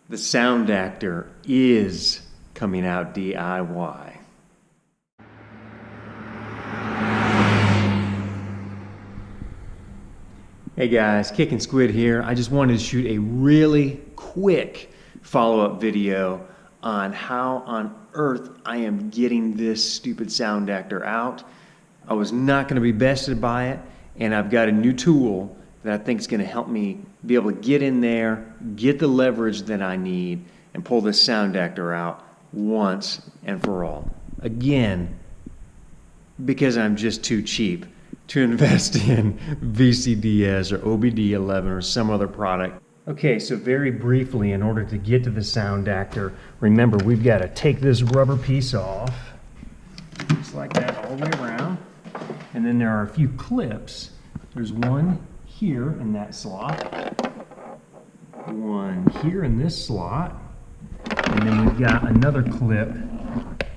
The Soundaktor is coming out DIY. Hey guys, Kicking Squid here. I just wanted to shoot a really quick follow-up video on how on earth I am getting this stupid Soundaktor out. I was not going to be bested by it, and I've got a new tool that I think is going to help me be able to get in there, get the leverage that I need, and pull this Soundaktor out once and for all. Again, because I'm just too cheap to invest in VCDS or OBD11 or some other product. Okay, so very briefly, in order to get to the Soundaktor, remember we've got to take this rubber piece off, just like that all the way around. And then there are a few clips. There's one here in that slot, one here in this slot, and then we've got another clip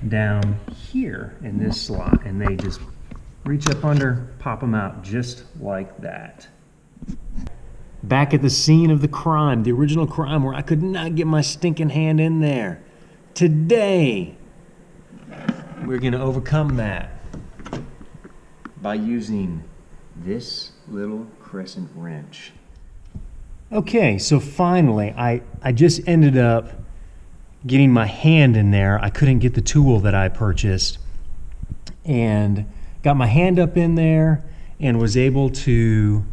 down here in this slot, and they just reach up under, pop them out just like that. Back at the scene of the crime, the original crime where I could not get my stinking hand in there. Today, we're going to overcome that by using this little crescent wrench. Okay, so finally, I just ended up getting my hand in there. I couldn't get the tool that I purchased, and got my hand up in there and was able to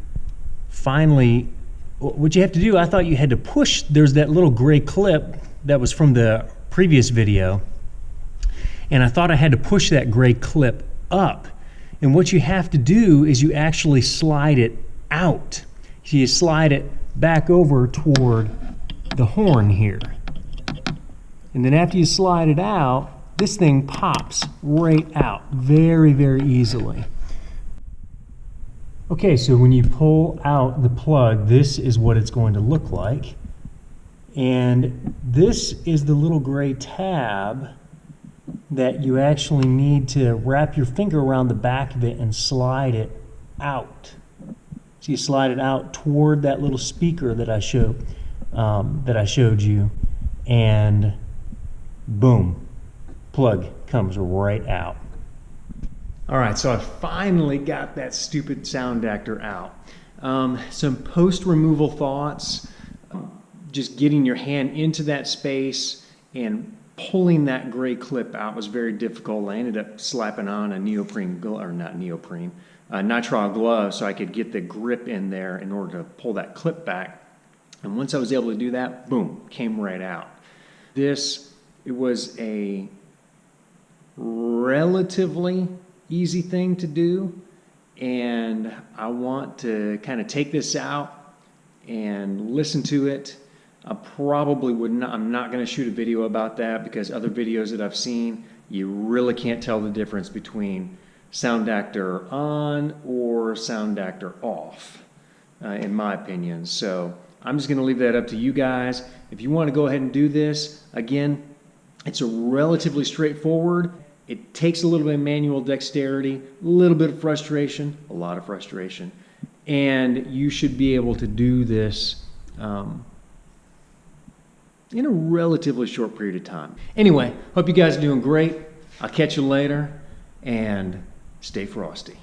finally, what you have to do, I thought you had to push, there's that little gray clip that was from the previous video, and I thought I had to push that gray clip up. And what you have to do is you actually slide it out. So you slide it back over toward the horn here. And then after you slide it out, this thing pops right out very, very easily. Okay, so when you pull out the plug, this is what it's going to look like. And this is the little gray tab that you actually need to wrap your finger around the back of it and slide it out. So you slide it out toward that little speaker that I showed you, and boom, plug comes right out. All right, so I finally got that stupid Soundaktor out. Some post-removal thoughts, just getting your hand into that space and pulling that gray clip out was very difficult. I ended up slapping on a nitrile glove so I could get the grip in there in order to pull that clip back. And once I was able to do that, boom, came right out. It was a relatively easy thing to do, and I want to kind of take this out and listen to it. I'm not going to shoot a video about that, because other videos that I've seen, you really can't tell the difference between Soundaktor on or Soundaktor off, in my opinion. So I'm just going to leave that up to you guys. If you want to go ahead and do this, again, it's a relatively straightforward. It takes a little bit of manual dexterity, a little bit of frustration, a lot of frustration, and you should be able to do this in a relatively short period of time. Anyway, hope you guys are doing great. I'll catch you later, and stay frosty.